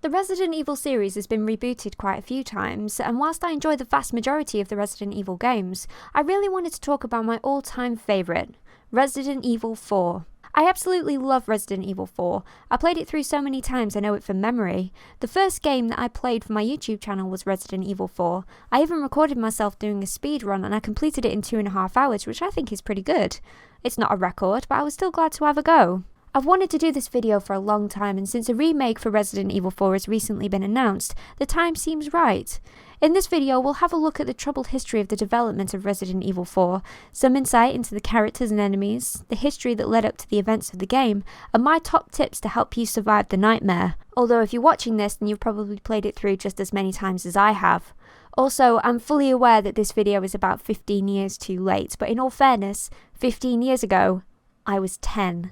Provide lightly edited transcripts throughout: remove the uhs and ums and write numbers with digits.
The Resident Evil series has been rebooted quite a few times, and whilst I enjoy the vast majority of the Resident Evil games, I really wanted to talk about my all-time favourite, Resident Evil 4. I absolutely love Resident Evil 4. I played it through so many times I know it from memory. The first game that I played for my YouTube channel was Resident Evil 4. I even recorded myself doing a speed run and I completed it in 2.5 hours, which I think is pretty good. It's not a record, but I was still glad to have a go. I've wanted to do this video for a long time, and since a remake for Resident Evil 4 has recently been announced, the time seems right. In this video, we'll have a look at the troubled history of the development of Resident Evil 4, some insight into the characters and enemies, the history that led up to the events of the game, and my top tips to help you survive the nightmare. Although if you're watching this, then you've probably played it through just as many times as I have. Also, I'm fully aware that this video is about 15 years too late, but in all fairness, 15 years ago, I was 10.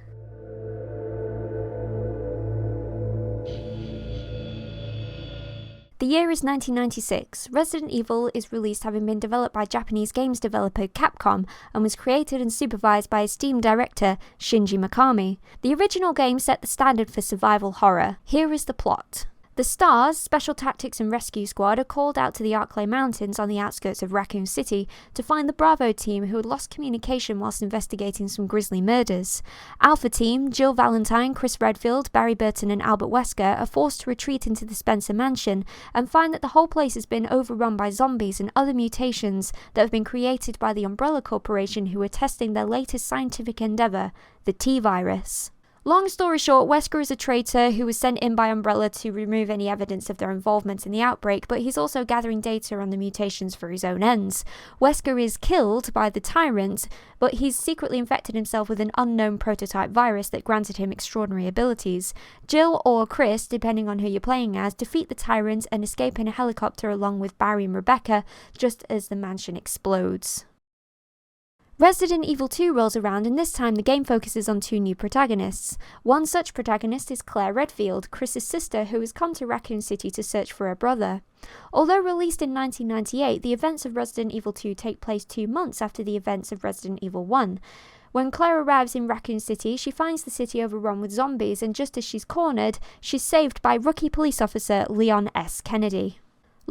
The year is 1996. Resident Evil is released having been developed by Japanese games developer Capcom and was created and supervised by esteemed director Shinji Mikami. The original game set the standard for survival horror. Here is the plot. The STARS, Special Tactics and Rescue Squad, are called out to the Arklay Mountains on the outskirts of Raccoon City to find the Bravo team who had lost communication whilst investigating some grisly murders. Alpha Team, Jill Valentine, Chris Redfield, Barry Burton and Albert Wesker are forced to retreat into the Spencer mansion and find that the whole place has been overrun by zombies and other mutations that have been created by the Umbrella Corporation, who are testing their latest scientific endeavour, the T-Virus. Long story short, Wesker is a traitor who was sent in by Umbrella to remove any evidence of their involvement in the outbreak, but he's also gathering data on the mutations for his own ends. Wesker is killed by the Tyrant, but he's secretly infected himself with an unknown prototype virus that granted him extraordinary abilities. Jill or Chris, depending on who you're playing as, defeat the Tyrant and escape in a helicopter along with Barry and Rebecca just as the mansion explodes. Resident Evil 2 rolls around, and this time the game focuses on two new protagonists. One such protagonist is Claire Redfield, Chris's sister, who has come to Raccoon City to search for her brother. Although released in 1998, the events of Resident Evil 2 take place 2 months after the events of Resident Evil 1. When Claire arrives in Raccoon City, she finds the city overrun with zombies, and just as she's cornered, she's saved by rookie police officer Leon S. Kennedy.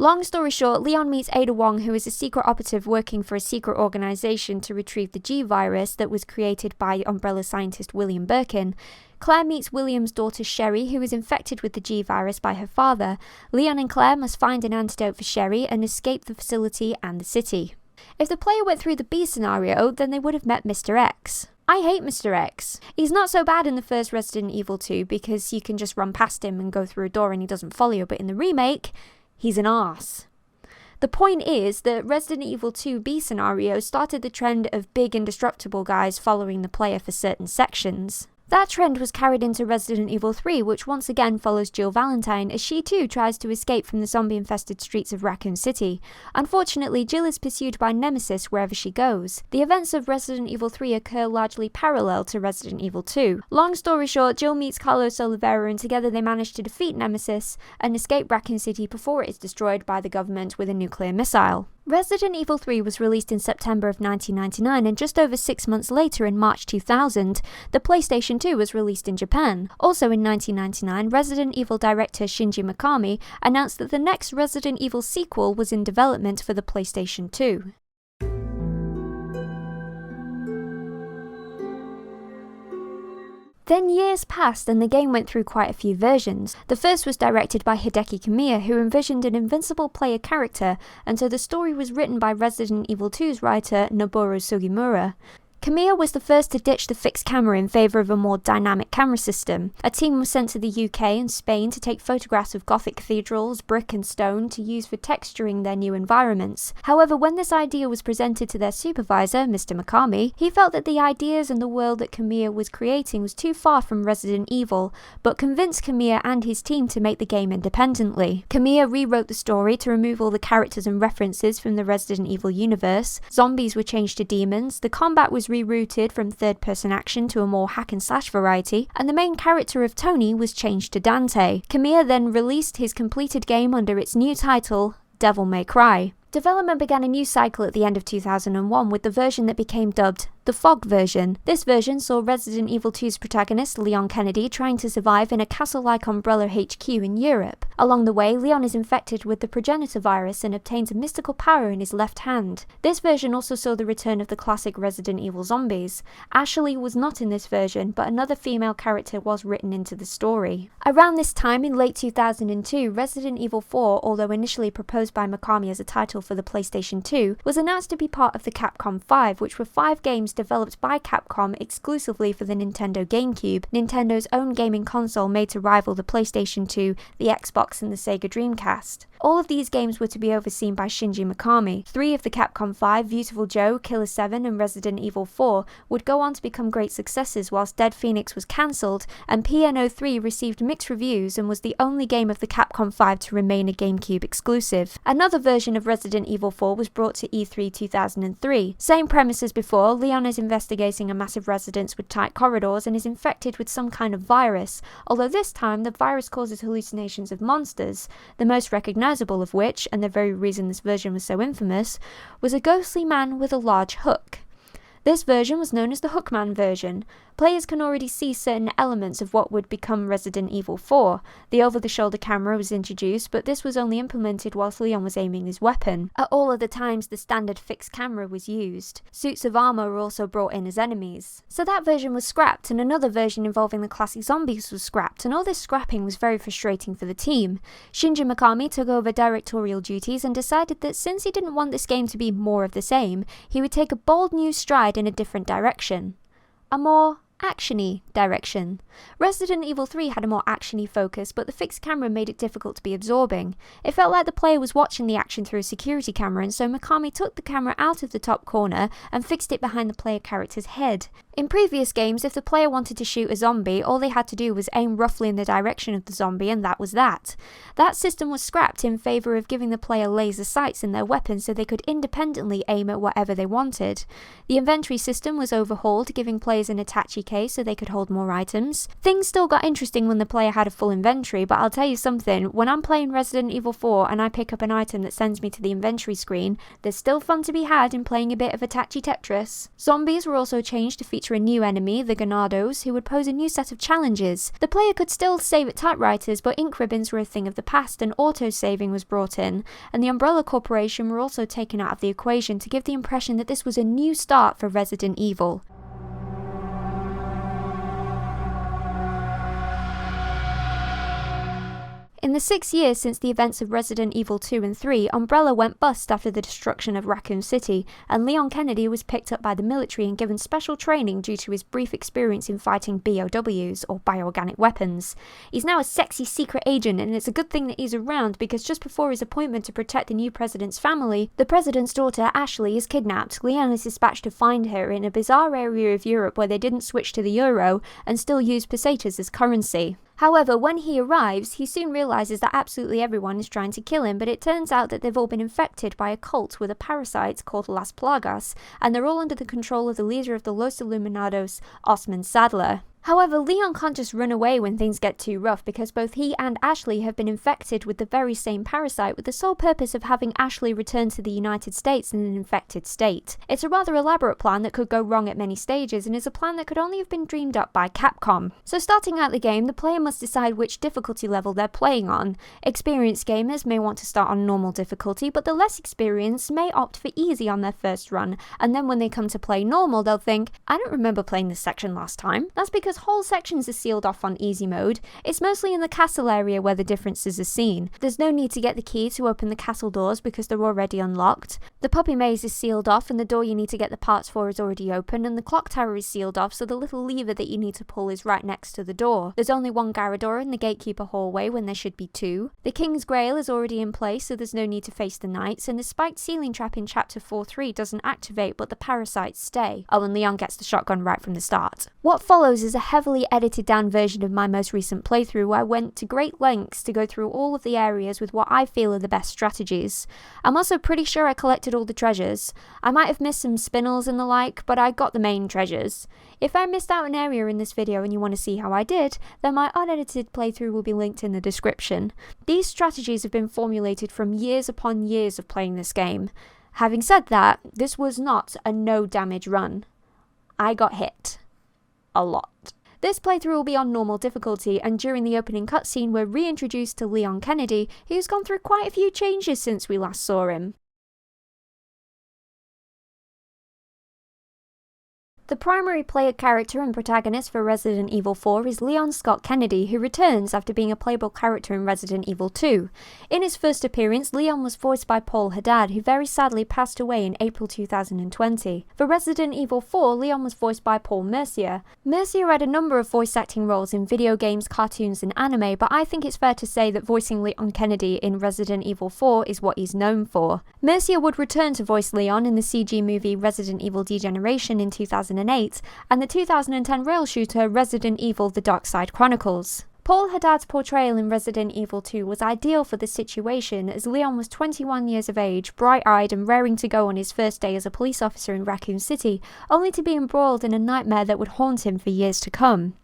Long story short, Leon meets Ada Wong, who is a secret operative working for a secret organisation to retrieve the G-Virus that was created by Umbrella scientist William Birkin. Claire meets William's daughter Sherry, who is infected with the G-Virus by her father. Leon and Claire must find an antidote for Sherry and escape the facility and the city. If the player went through the B scenario, then they would have met Mr. X. I hate Mr. X. He's not so bad in the first Resident Evil 2 because you can just run past him and go through a door and he doesn't follow you, but in the remake, he's an arse. The point is that Resident Evil 2 B scenario started the trend of big indestructible guys following the player for certain sections. That trend was carried into Resident Evil 3, which once again follows Jill Valentine as she too tries to escape from the zombie-infested streets of Raccoon City. Unfortunately, Jill is pursued by Nemesis wherever she goes. The events of Resident Evil 3 occur largely parallel to Resident Evil 2. Long story short, Jill meets Carlos Oliveira and together they manage to defeat Nemesis and escape Raccoon City before it is destroyed by the government with a nuclear missile. Resident Evil 3 was released in September of 1999, and just over 6 months later, in March 2000, the PlayStation 2 was released in Japan. Also in 1999, Resident Evil director Shinji Mikami announced that the next Resident Evil sequel was in development for the PlayStation 2. Then years passed and the game went through quite a few versions. The first was directed by Hideki Kamiya, who envisioned an invincible player character, and so the story was written by Resident Evil 2's writer Noboru Sugimura. Kamiya was the first to ditch the fixed camera in favour of a more dynamic camera system. A team was sent to the UK and Spain to take photographs of Gothic cathedrals, brick and stone, to use for texturing their new environments. However, when this idea was presented to their supervisor, Mr. Mikami, he felt that the ideas and the world that Kamiya was creating was too far from Resident Evil, but convinced Kamiya and his team to make the game independently. Kamiya rewrote the story to remove all the characters and references from the Resident Evil universe. Zombies were changed to demons, the combat was rerouted from third-person action to a more hack-and-slash variety, and the main character of Tony was changed to Dante. Kamiya then released his completed game under its new title, Devil May Cry. Development began a new cycle at the end of 2001 with the version that became dubbed the Fog version. This version saw Resident Evil 2's protagonist, Leon Kennedy, trying to survive in a castle-like Umbrella HQ in Europe. Along the way, Leon is infected with the progenitor virus and obtains a mystical power in his left hand. This version also saw the return of the classic Resident Evil zombies. Ashley was not in this version, but another female character was written into the story. Around this time, in late 2002, Resident Evil 4, although initially proposed by Mikami as a title for the PlayStation 2, was announced to be part of the Capcom 5, which were 5 games developed by Capcom exclusively for the Nintendo GameCube, Nintendo's own gaming console made to rival the PlayStation 2, the Xbox and the Sega Dreamcast. All of these games were to be overseen by Shinji Mikami. 3 of the Capcom 5, Beautiful Joe, Killer 7 and Resident Evil 4, would go on to become great successes, whilst Dead Phoenix was cancelled, and PNO3 received mixed reviews and was the only game of the Capcom 5 to remain a GameCube exclusive. Another version of Resident Evil 4 was brought to E3 2003. Same premise as before, Leon is investigating a massive residence with tight corridors and is infected with some kind of virus, although this time the virus causes hallucinations of monsters, the most recognisable of which, and the very reason this version was so infamous, was a ghostly man with a large hook. This version was known as the Hookman version. Players can already see certain elements of what would become Resident Evil 4. The over-the-shoulder camera was introduced, but this was only implemented whilst Leon was aiming his weapon. At all other times, the standard fixed camera was used. Suits of armour were also brought in as enemies. So that version was scrapped, and another version involving the classic zombies was scrapped, and all this scrapping was very frustrating for the team. Shinji Mikami took over directorial duties and decided that since he didn't want this game to be more of the same, he would take a bold new stride in a different direction. A more action-y direction. Resident Evil 3 had a more action-y focus, but the fixed camera made it difficult to be absorbing. It felt like the player was watching the action through a security camera, and so Mikami took the camera out of the top corner and fixed it behind the player character's head. In previous games, if the player wanted to shoot a zombie, all they had to do was aim roughly in the direction of the zombie, and that was that. That system was scrapped in favour of giving the player laser sights in their weapons so they could independently aim at whatever they wanted. The inventory system was overhauled, giving players an attaché case so they could hold more items. Things still got interesting when the player had a full inventory, but I'll tell you something, when I'm playing Resident Evil 4 and I pick up an item that sends me to the inventory screen, there's still fun to be had in playing a bit of attaché Tetris. Zombies were also changed to feature a new enemy, the Ganados, who would pose a new set of challenges. The player could still save at typewriters, but ink ribbons were a thing of the past and auto-saving was brought in, and the Umbrella Corporation were also taken out of the equation to give the impression that this was a new start for Resident Evil. In the 6 years since the events of Resident Evil 2 and 3, Umbrella went bust after the destruction of Raccoon City, and Leon Kennedy was picked up by the military and given special training due to his brief experience in fighting BOWs, or bioorganic weapons. He's now a sexy secret agent, and it's a good thing that he's around because just before his appointment to protect the new president's family, the president's daughter, Ashley, is kidnapped. Leon is dispatched to find her in a bizarre area of Europe where they didn't switch to the euro and still use pesetas as currency. However, when he arrives, he soon realises that absolutely everyone is trying to kill him, but it turns out that they've all been infected by a cult with a parasite called Las Plagas, and they're all under the control of the leader of the Los Illuminados, Osman Sadler. However, Leon can't just run away when things get too rough because both he and Ashley have been infected with the very same parasite with the sole purpose of having Ashley return to the United States in an infected state. It's a rather elaborate plan that could go wrong at many stages and is a plan that could only have been dreamed up by Capcom. So starting out the game, the player must decide which difficulty level they're playing on. Experienced gamers may want to start on normal difficulty, but the less experienced may opt for easy on their first run, and then when they come to play normal, they'll think, I don't remember playing this section last time. That's because whole sections are sealed off on easy mode. It's mostly in the castle area where the differences are seen. There's no need to get the key to open the castle doors because they're already unlocked. The puppy maze is sealed off and the door you need to get the parts for is already open, and the clock tower is sealed off so the little lever that you need to pull is right next to the door. There's only one Garrador in the gatekeeper hallway when there should be 2. The King's Grail is already in place so there's no need to face the knights, and the spiked ceiling trap in chapter 4.3 doesn't activate but the parasites stay. Oh, and Leon gets the shotgun right from the start. What follows is a heavily edited down version of my most recent playthrough where I went to great lengths to go through all of the areas with what I feel are the best strategies. I'm also pretty sure I collected all the treasures. I might have missed some spinels and the like, but I got the main treasures. If I missed out an area in this video and you want to see how I did, then my unedited playthrough will be linked in the description. These strategies have been formulated from years upon years of playing this game. Having said that, this was not a no damage run. I got hit. A lot. This playthrough will be on normal difficulty, and during the opening cutscene we're reintroduced to Leon Kennedy, who's gone through quite a few changes since we last saw him. The primary player character and protagonist for Resident Evil 4 is Leon Scott Kennedy, who returns after being a playable character in Resident Evil 2. In his first appearance, Leon was voiced by Paul Haddad, who very sadly passed away in April 2020. For Resident Evil 4, Leon was voiced by Paul Mercier. Mercier had a number of voice acting roles in video games, cartoons and anime, but I think it's fair to say that voicing Leon Kennedy in Resident Evil 4 is what he's known for. Mercier would return to voice Leon in the CG movie Resident Evil Degeneration in 2008, and the 2010 rail shooter Resident Evil The Dark Side Chronicles. Paul Haddad's portrayal in Resident Evil 2 was ideal for this situation, as Leon was 21 years of age, bright-eyed and raring to go on his first day as a police officer in Raccoon City, only to be embroiled in a nightmare that would haunt him for years to come.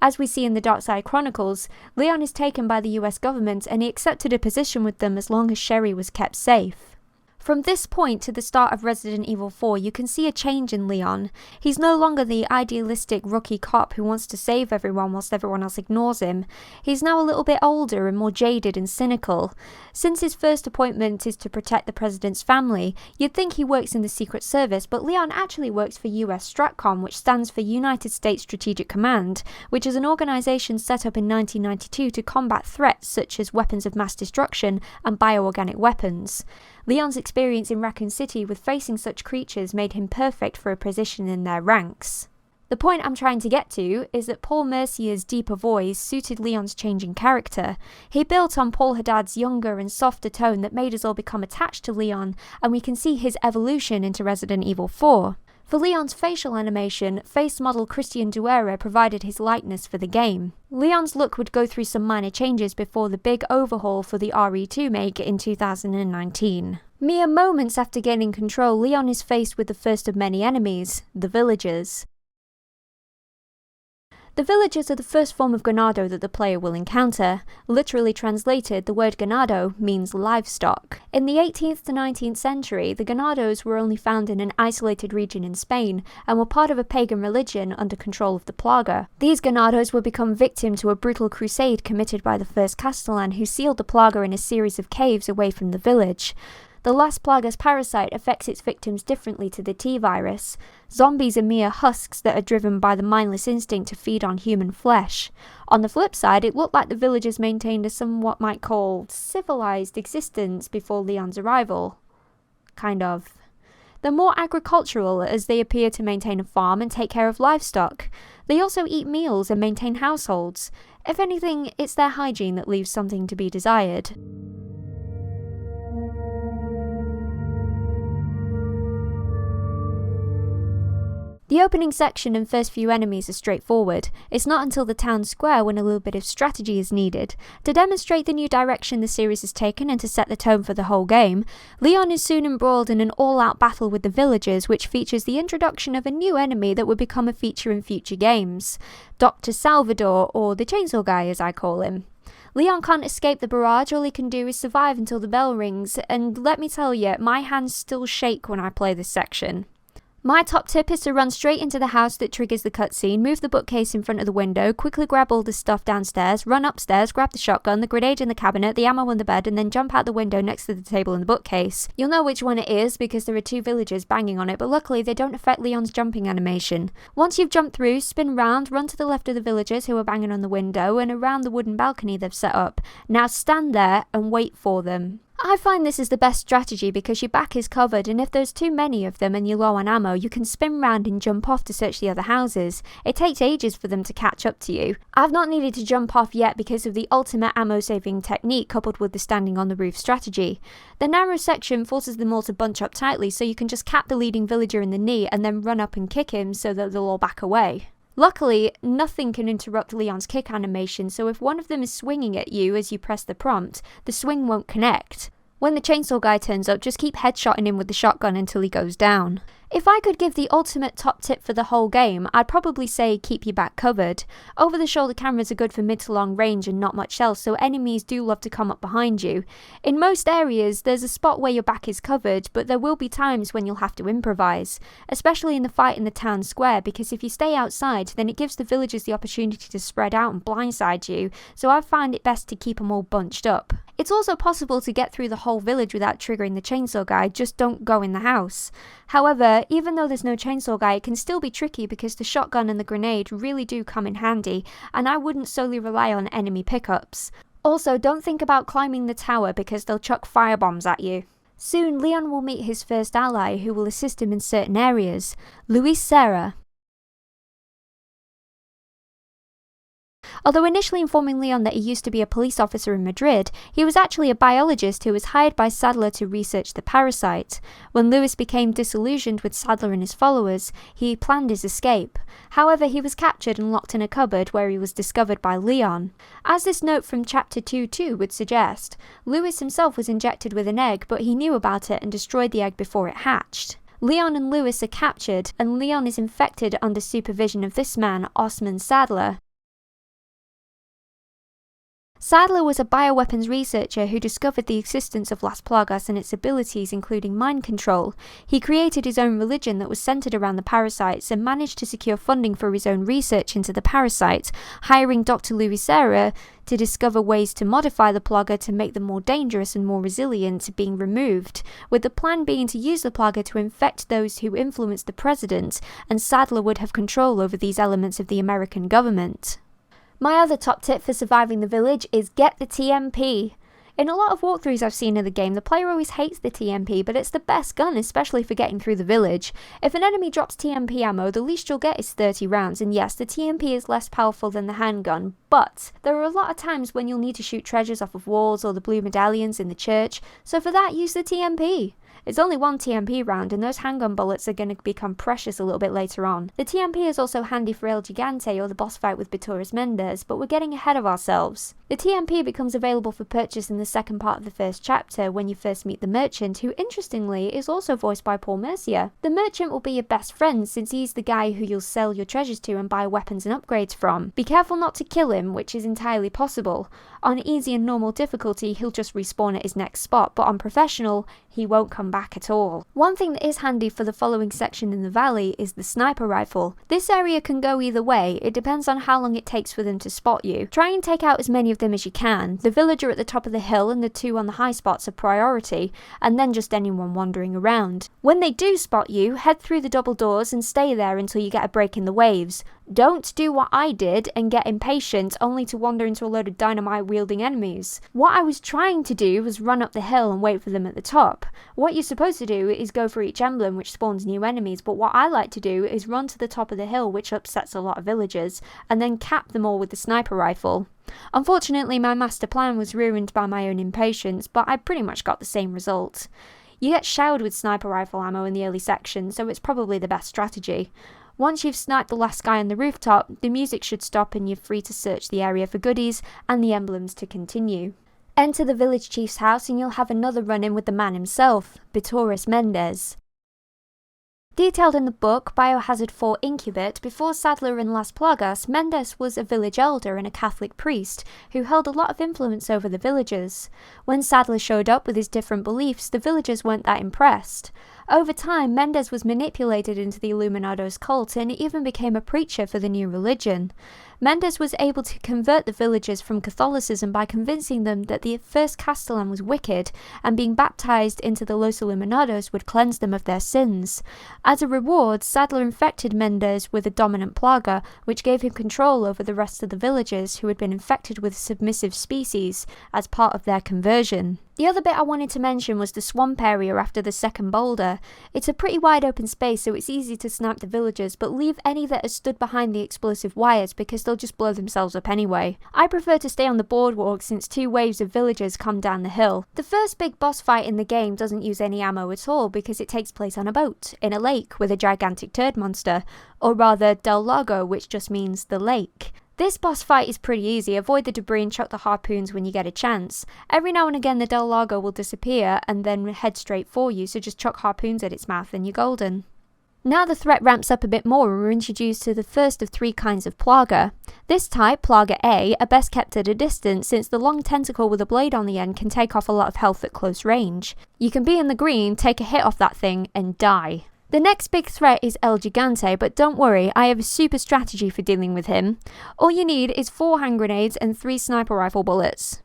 As we see in The Dark Side Chronicles, Leon is taken by the US government and he accepted a position with them as long as Sherry was kept safe. From this point to the start of Resident Evil 4, you can see a change in Leon. He's no longer the idealistic rookie cop who wants to save everyone whilst everyone else ignores him. He's now a little bit older and more jaded and cynical. Since his first appointment is to protect the president's family, you'd think he works in the Secret Service, but Leon actually works for US STRATCOM, which stands for United States Strategic Command, which is an organisation set up in 1992 to combat threats such as weapons of mass destruction and bioorganic weapons. Leon's experience in Raccoon City with facing such creatures made him perfect for a position in their ranks. The point I'm trying to get to is that Paul Mercier's deeper voice suited Leon's changing character. He built on Paul Haddad's younger and softer tone that made us all become attached to Leon, and we can see his evolution into Resident Evil 4. For Leon's facial animation, face model Christian Duera provided his likeness for the game. Leon's look would go through some minor changes before the big overhaul for the RE2 make in 2019. Mere moments after gaining control, Leon is faced with the first of many enemies, the villagers. The villagers are the first form of ganado that the player will encounter. Literally translated, the word ganado means livestock. In the 18th to 19th century, the ganados were only found in an isolated region in Spain and were part of a pagan religion under control of the Plaga. These ganados would become victim to a brutal crusade committed by the first Castellan, who sealed the Plaga in a series of caves away from the village. The last Plaga's parasite affects its victims differently to the T-virus. Zombies are mere husks that are driven by the mindless instinct to feed on human flesh. On the flip side, it looked like the villagers maintained a somewhat might call civilized existence before Leon's arrival. Kind of. They're more agricultural, as they appear to maintain a farm and take care of livestock. They also eat meals and maintain households. If anything, it's their hygiene that leaves something to be desired. The opening section and first few enemies are straightforward. It's not until the town square when a little bit of strategy is needed. To demonstrate the new direction the series has taken and to set the tone for the whole game, Leon is soon embroiled in an all-out battle with the villagers, which features the introduction of a new enemy that would become a feature in future games. Dr. Salvador, or the Chainsaw Guy as I call him. Leon can't escape the barrage, all he can do is survive until the bell rings, and let me tell you, my hands still shake when I play this section. My top tip is to run straight into the house that triggers the cutscene, move the bookcase in front of the window, quickly grab all the stuff downstairs, run upstairs, grab the shotgun, the grenade in the cabinet, the ammo on the bed, and then jump out the window next to the table and the bookcase. You'll know which one it is because there are two villagers banging on it, but luckily they don't affect Leon's jumping animation. Once you've jumped through, spin round, run to the left of the villagers who are banging on the window and around the wooden balcony they've set up. Now stand there and wait for them. I find this is the best strategy because your back is covered, and if there's too many of them and you're low on ammo, you can spin round and jump off to search the other houses. It takes ages for them to catch up to you. I've not needed to jump off yet because of the ultimate ammo saving technique coupled with the standing on the roof strategy. The narrow section forces them all to bunch up tightly, so you can just cap the leading villager in the knee and then run up and kick him so that they'll all back away. Luckily, nothing can interrupt Leon's kick animation, so if one of them is swinging at you as you press the prompt, the swing won't connect. When the chainsaw guy turns up, just keep headshotting him with the shotgun until he goes down. If I could give the ultimate top tip for the whole game, I'd probably say keep your back covered. Over-the-shoulder cameras are good for mid to long range and not much else, so enemies do love to come up behind you. In most areas, there's a spot where your back is covered, but there will be times when you'll have to improvise, especially in the fight in the town square, because if you stay outside, then it gives the villagers the opportunity to spread out and blindside you, so I find it best to keep them all bunched up. It's also possible to get through the whole village without triggering the chainsaw guy, just don't go in the house. However, even though there's no chainsaw guy, it can still be tricky because the shotgun and the grenade really do come in handy, and I wouldn't solely rely on enemy pickups. Also, don't think about climbing the tower because they'll chuck firebombs at you. Soon, Leon will meet his first ally who will assist him in certain areas, Luis Serra. Although initially informing Leon that he used to be a police officer in Madrid, he was actually a biologist who was hired by Sadler to research the parasite. When Lewis became disillusioned with Sadler and his followers, he planned his escape. However, he was captured and locked in a cupboard where he was discovered by Leon. As this note from Chapter 2.2 would suggest, Lewis himself was injected with an egg, but he knew about it and destroyed the egg before it hatched. Leon and Lewis are captured, and Leon is infected under supervision of this man, Osman Sadler. Sadler was a bioweapons researcher who discovered the existence of Las Plagas and its abilities, including mind control. He created his own religion that was centered around the parasites and managed to secure funding for his own research into the parasite, hiring Dr. Luis Serra to discover ways to modify the plaga to make them more dangerous and more resilient to being removed, with the plan being to use the plaga to infect those who influenced the president, and Sadler would have control over these elements of the American government. My other top tip for surviving the village is get the TMP. In a lot of walkthroughs I've seen in the game, the player always hates the TMP, but it's the best gun, especially for getting through the village. If an enemy drops TMP ammo, the least you'll get is 30 rounds, and yes, the TMP is less powerful than the handgun, but there are a lot of times when you'll need to shoot treasures off of walls or the blue medallions in the church, so for that, use the TMP. It's only one TMP round, and those handgun bullets are going to become precious a little bit later on. The TMP is also handy for El Gigante or the boss fight with Bitores Mendez, but we're getting ahead of ourselves. The TMP becomes available for purchase in the second part of the first chapter when you first meet the merchant, who interestingly is also voiced by Paul Mercier. The merchant will be your best friend since he's the guy who you'll sell your treasures to and buy weapons and upgrades from. Be careful not to kill him, which is entirely possible. On easy and normal difficulty, he'll just respawn at his next spot, but on professional, he won't come back at all. One thing that is handy for the following section in the valley is the sniper rifle. This area can go either way, it depends on how long it takes for them to spot you. Try and take out as many of them as you can. The villager at the top of the hill and the two on the high spots are priority, and then just anyone wandering around. When they do spot you, head through the double doors and stay there until you get a break in the waves. Don't do what I did and get impatient only to wander into a load of dynamite wielding enemies. What I was trying to do was run up the hill and wait for them at the top. What you're supposed to do is go for each emblem which spawns new enemies, but what I like to do is run to the top of the hill, which upsets a lot of villagers, and then cap them all with the sniper rifle. Unfortunately, my master plan was ruined by my own impatience, but I pretty much got the same result. You get showered with sniper rifle ammo in the early section, so it's probably the best strategy. Once you've sniped the last guy on the rooftop, the music should stop and you're free to search the area for goodies and the emblems to continue. Enter the village chief's house and you'll have another run-in with the man himself, Bitores Mendez. Detailed in the book Biohazard 4 Incubate, before Sadler and Las Plagas, Mendez was a village elder and a Catholic priest who held a lot of influence over the villagers. When Sadler showed up with his different beliefs, the villagers weren't that impressed. Over time, Mendez was manipulated into the Illuminados cult and even became a preacher for the new religion. Mendez was able to convert the villagers from Catholicism by convincing them that the first Castellan was wicked, and being baptized into the Los Illuminados would cleanse them of their sins. As a reward, Sadler infected Mendez with a dominant plaga, which gave him control over the rest of the villagers who had been infected with submissive species as part of their conversion. The other bit I wanted to mention was the swamp area after the second boulder. It's a pretty wide open space, so it's easy to snipe the villagers, but leave any that are stood behind the explosive wires because they'll just blow themselves up anyway. I prefer to stay on the boardwalk since 2 waves of villagers come down the hill. The first big boss fight in the game doesn't use any ammo at all because it takes place on a boat, in a lake with a gigantic turd monster, or rather Del Lago, which just means the lake. This boss fight is pretty easy. Avoid the debris and chuck the harpoons when you get a chance. Every now and again the Del Lago will disappear and then head straight for you, so just chuck harpoons at its mouth and you're golden. Now the threat ramps up a bit more and we're introduced to the first of 3 kinds of Plaga. This type, Plaga A, are best kept at a distance since the long tentacle with a blade on the end can take off a lot of health at close range. You can be in the green, take a hit off that thing and die. The next big threat is El Gigante, but don't worry, I have a super strategy for dealing with him. All you need is 4 hand grenades and 3 sniper rifle bullets.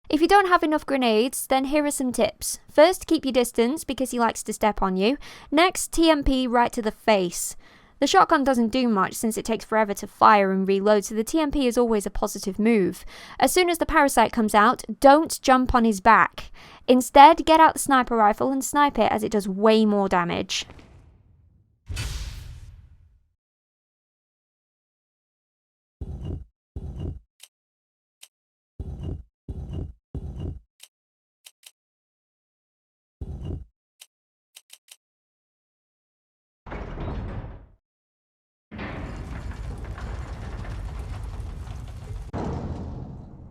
If you don't have enough grenades, then here are some tips. First, keep your distance because he likes to step on you. Next, TMP right to the face. The shotgun doesn't do much since it takes forever to fire and reload, so the TMP is always a positive move. As soon as the parasite comes out, don't jump on his back. Instead, get out the sniper rifle and snipe it as it does way more damage.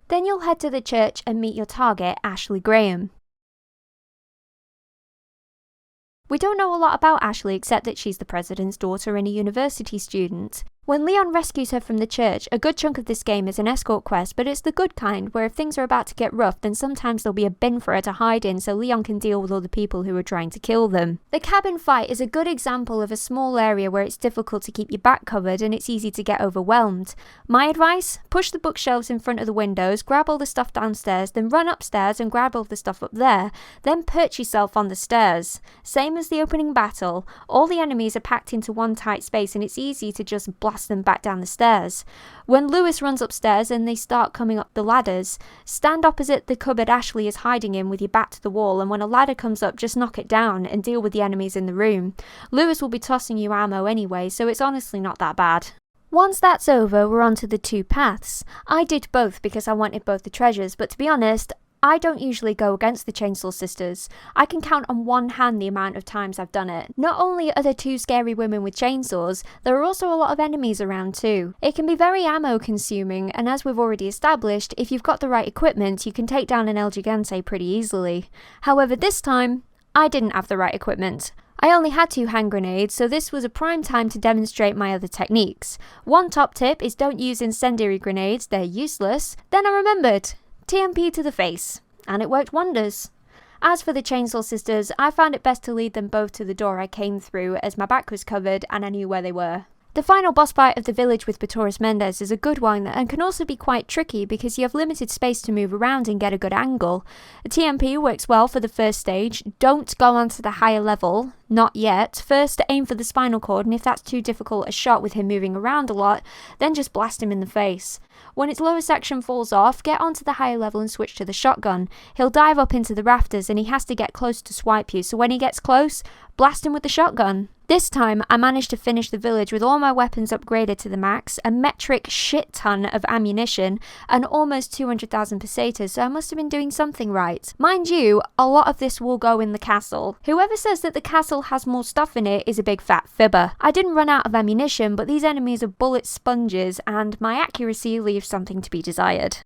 Then you'll head to the church and meet your target, Ashley Graham. We don't know a lot about Ashley except that she's the president's daughter and a university student. When Leon rescues her from the church, a good chunk of this game is an escort quest, but it's the good kind, where if things are about to get rough, then sometimes there'll be a bin for her to hide in so Leon can deal with all the people who are trying to kill them. The cabin fight is a good example of a small area where it's difficult to keep your back covered and it's easy to get overwhelmed. My advice? Push the bookshelves in front of the windows, grab all the stuff downstairs, then run upstairs and grab all the stuff up there, then perch yourself on the stairs. Same as the opening battle, all the enemies are packed into one tight space and it's easy to just blast them back down the stairs. When Lewis runs upstairs and they start coming up the ladders, stand opposite the cupboard Ashley is hiding in with your back to the wall, and when a ladder comes up, just knock it down and deal with the enemies in the room. Lewis will be tossing you ammo anyway, so it's honestly not that bad. Once that's over, we're on to the 2 paths. I did both because I wanted both the treasures, but to be honest, I don't usually go against the Chainsaw Sisters. I can count on one hand the amount of times I've done it. Not only are there 2 scary women with chainsaws, there are also a lot of enemies around too. It can be very ammo consuming, and as we've already established, if you've got the right equipment, you can take down an El Gigante pretty easily. However, this time, I didn't have the right equipment. I only had 2 hand grenades, so this was a prime time to demonstrate my other techniques. One top tip is don't use incendiary grenades, they're useless. Then I remembered. TMP to the face, and it worked wonders. As for the Chainsaw Sisters, I found it best to lead them both to the door I came through as my back was covered and I knew where they were. The final boss fight of the village with Batoris Mendez is a good one and can also be quite tricky because you have limited space to move around and get a good angle. The TMP works well for the first stage. Don't go on to the higher level, not yet. First aim for the spinal cord, and if that's too difficult a shot with him moving around a lot, then just blast him in the face. When its lower section falls off, get onto the higher level and switch to the shotgun. He'll dive up into the rafters and he has to get close to swipe you, so when he gets close, blast him with the shotgun. This time, I managed to finish the village with all my weapons upgraded to the max, a metric shit ton of ammunition, and almost 200,000 pesetas, so I must have been doing something right. Mind you, a lot of this will go in the castle. Whoever says that the castle has more stuff in it is a big fat fibber. I didn't run out of ammunition, but these enemies are bullet sponges, and my accuracy leaves something to be desired.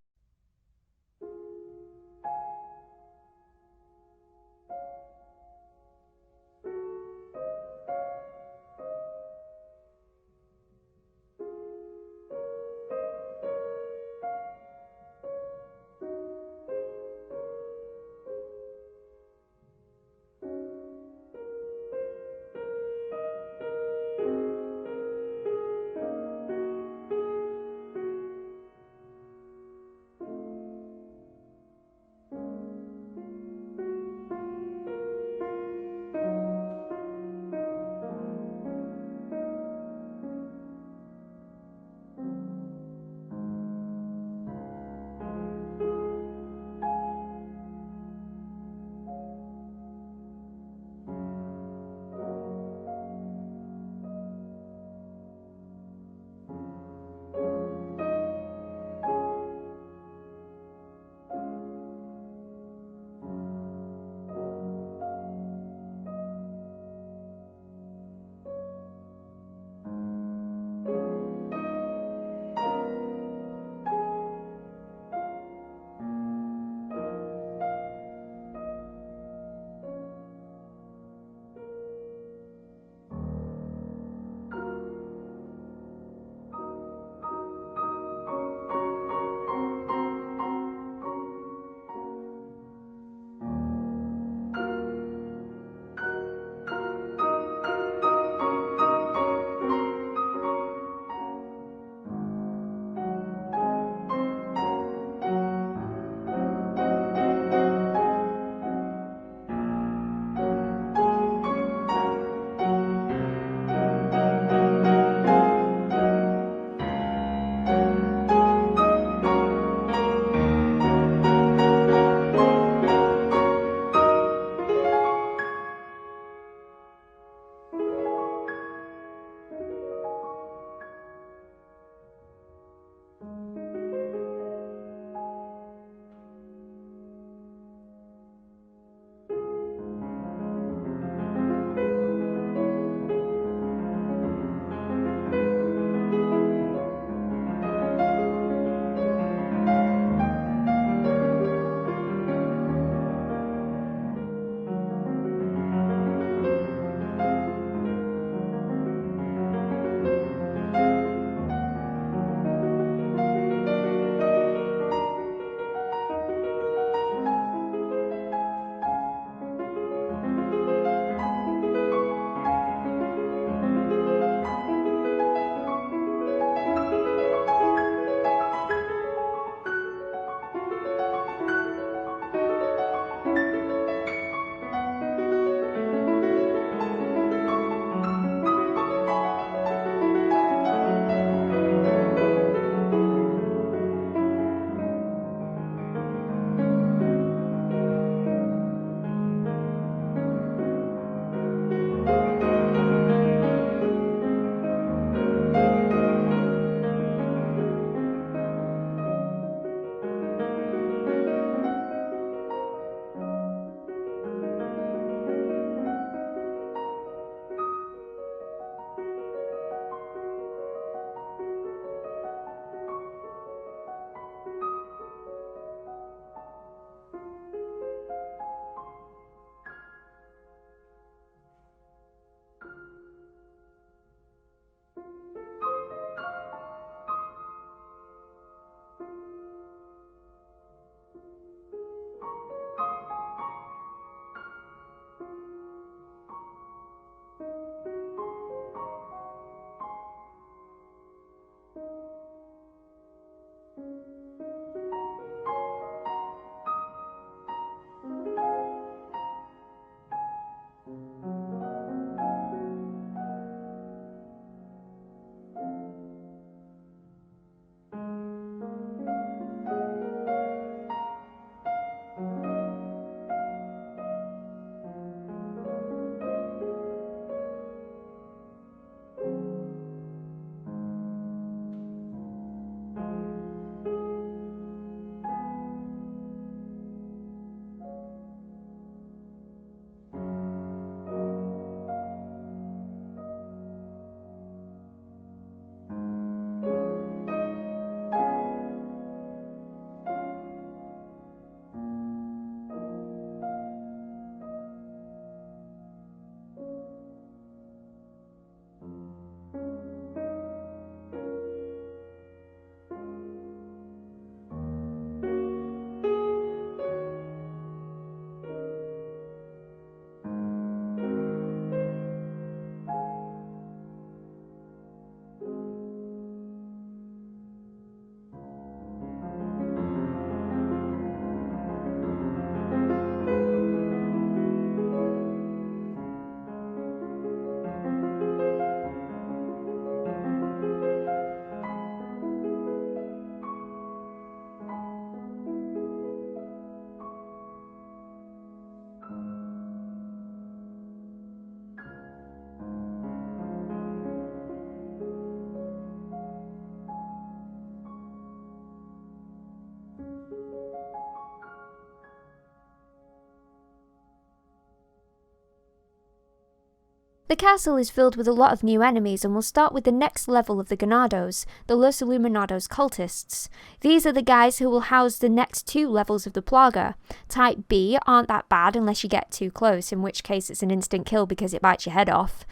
The castle is filled with a lot of new enemies, and we'll start with the next level of the Ganados, the Los Illuminados cultists. These are the guys who will house the next 2 levels of the Plaga. Type B aren't that bad unless you get too close, in which case it's an instant kill because it bites your head off.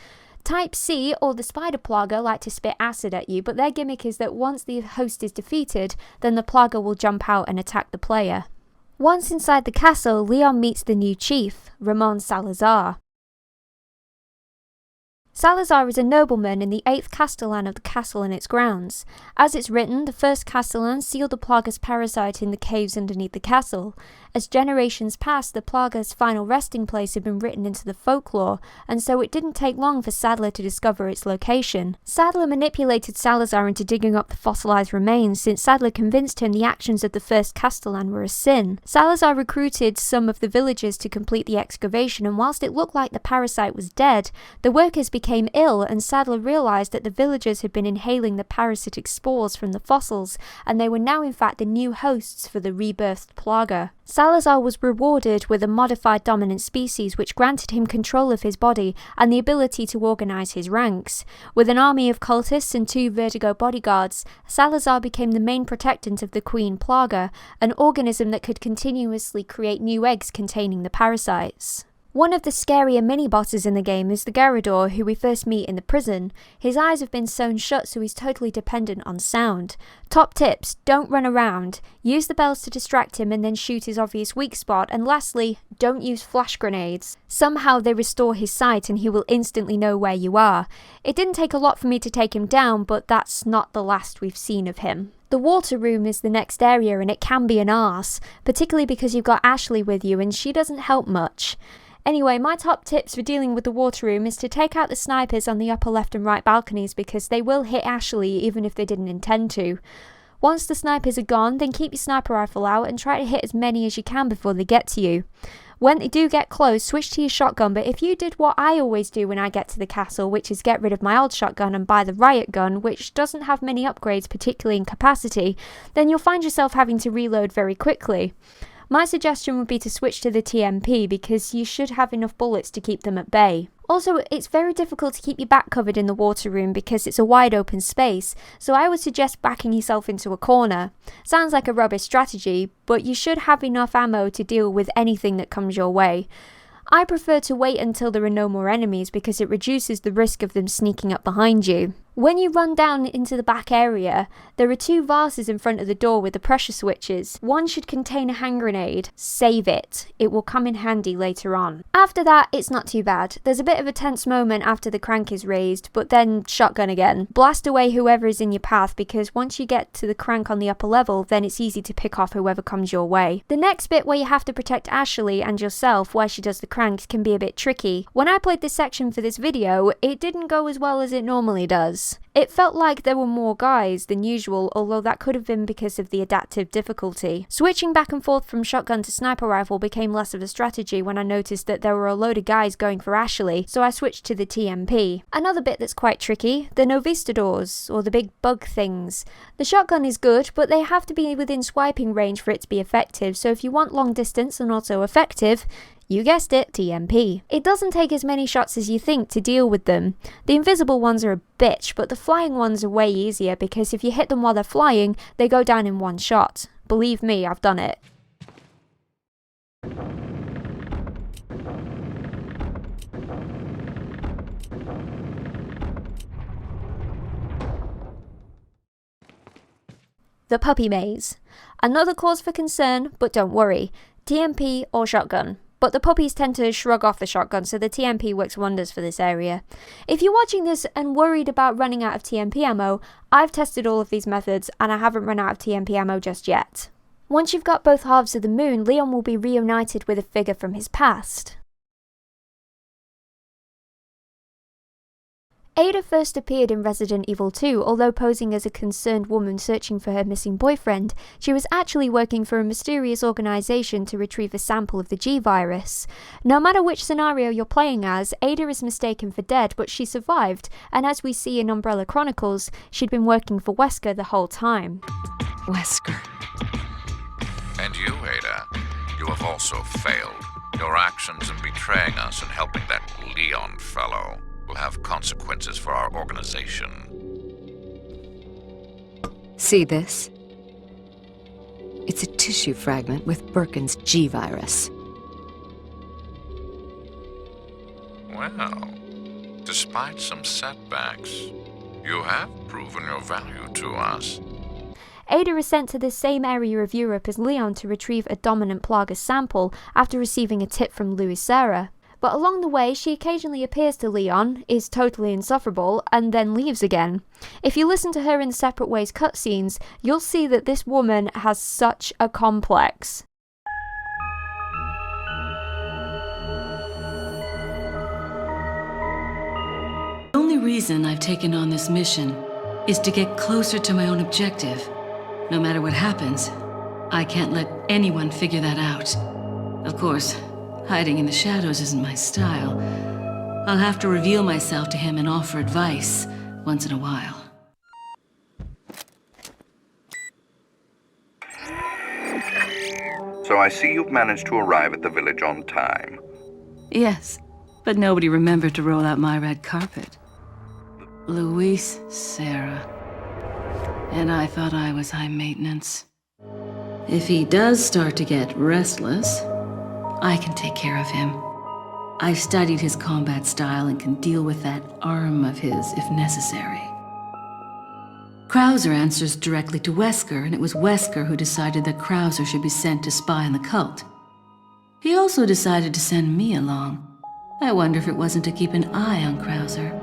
Type C, or the Spider Plaga, like to spit acid at you, but their gimmick is that once the host is defeated, then the Plaga will jump out and attack the player. Once inside the castle, Leon meets the new chief, Ramon Salazar. Salazar is a nobleman in the 8th Castellan of the castle and its grounds. As it's written, the first Castellan sealed the Plaga's parasite in the caves underneath the castle. As generations passed, the Plaga's final resting place had been written into the folklore, and so it didn't take long for Sadler to discover its location. Sadler manipulated Salazar into digging up the fossilized remains, since Sadler convinced him the actions of the first Castellan were a sin. Salazar recruited some of the villagers to complete the excavation, and whilst it looked like the parasite was dead, the workers became ill, and Sadler realised that the villagers had been inhaling the parasitic spores from the fossils, and they were now in fact the new hosts for the rebirthed Plaga. Salazar was rewarded with a modified dominant species which granted him control of his body and the ability to organise his ranks. With an army of cultists and 2 Vertigo bodyguards, Salazar became the main protectant of the Queen Plaga, an organism that could continuously create new eggs containing the parasites. One of the scarier mini-bosses in the game is the Garrador, who we first meet in the prison. His eyes have been sewn shut, so he's totally dependent on sound. Top tips: don't run around, use the bells to distract him and then shoot his obvious weak spot, and lastly, don't use flash grenades. Somehow they restore his sight and he will instantly know where you are. It didn't take a lot for me to take him down, but that's not the last we've seen of him. The water room is the next area, and it can be an arse, particularly because you've got Ashley with you and she doesn't help much. Anyway, my top tips for dealing with the water room is to take out the snipers on the upper left and right balconies, because they will hit Ashley even if they didn't intend to. Once the snipers are gone, then keep your sniper rifle out and try to hit as many as you can before they get to you. When they do get close, switch to your shotgun, but if you did what I always do when I get to the castle, which is get rid of my old shotgun and buy the riot gun, which doesn't have many upgrades, particularly in capacity, then you'll find yourself having to reload very quickly. My suggestion would be to switch to the TMP, because you should have enough bullets to keep them at bay. Also, it's very difficult to keep your back covered in the water room because it's a wide open space, so I would suggest backing yourself into a corner. Sounds like a rubbish strategy, but you should have enough ammo to deal with anything that comes your way. I prefer to wait until there are no more enemies because it reduces the risk of them sneaking up behind you. When you run down into the back area, there are 2 vases in front of the door with the pressure switches. One should contain a hand grenade. Save it. It will come in handy later on. After that, it's not too bad. There's a bit of a tense moment after the crank is raised, but then shotgun again. Blast away whoever is in your path, because once you get to the crank on the upper level, then it's easy to pick off whoever comes your way. The next bit, where you have to protect Ashley and yourself while she does the cranks, can be a bit tricky. When I played this section for this video, it didn't go as well as it normally does. It felt like there were more guys than usual, although that could have been because of the adaptive difficulty. Switching back and forth from shotgun to sniper rifle became less of a strategy when I noticed that there were a load of guys going for Ashley, so I switched to the TMP. Another bit that's quite tricky, the Novistadors, or the big bug things. The shotgun is good, but they have to be within swiping range for it to be effective, so if you want long distance and also effective, you guessed it, TMP. It doesn't take as many shots as you think to deal with them. The invisible ones are a bitch, but the flying ones are way easier because if you hit them while they're flying, they go down in one shot. Believe me, I've done it. The puppy maze. Another cause for concern, but don't worry. TMP or shotgun. But the puppies tend to shrug off the shotgun, so the TMP works wonders for this area. If you're watching this and worried about running out of TMP ammo, I've tested all of these methods and I haven't run out of TMP ammo just yet. Once you've got both halves of the moon, Leon will be reunited with a figure from his past. Ada first appeared in Resident Evil 2, although posing as a concerned woman searching for her missing boyfriend, she was actually working for a mysterious organisation to retrieve a sample of the G-virus. No matter which scenario you're playing as, Ada is mistaken for dead, but she survived, and as we see in Umbrella Chronicles, she'd been working for Wesker the whole time. Wesker. And you, Ada, you have also failed. Your actions in betraying us and helping that Leon fellow will have consequences for our organization. See this? It's a tissue fragment with Birkin's G virus. Well, despite some setbacks, you have proven your value to us. Ada is sent to the same area of Europe as Leon to retrieve a dominant Plaga sample after receiving a tip from Louis Serra. But along the way, she occasionally appears to Leon, is totally insufferable, and then leaves again. If you listen to her in Separate Ways cutscenes, you'll see that this woman has such a complex. The only reason I've taken on this mission is to get closer to my own objective. No matter what happens, I can't let anyone figure that out. Of course, hiding in the shadows isn't my style. I'll have to reveal myself to him and offer advice once in a while. So I see you've managed to arrive at the village on time. Yes, but nobody remembered to roll out my red carpet. Luis Serra. And I thought I was high maintenance. If he does start to get restless, I can take care of him. I've studied his combat style and can deal with that arm of his if necessary. Krauser answers directly to Wesker, and it was Wesker who decided that Krauser should be sent to spy on the cult. He also decided to send me along. I wonder if it wasn't to keep an eye on Krauser.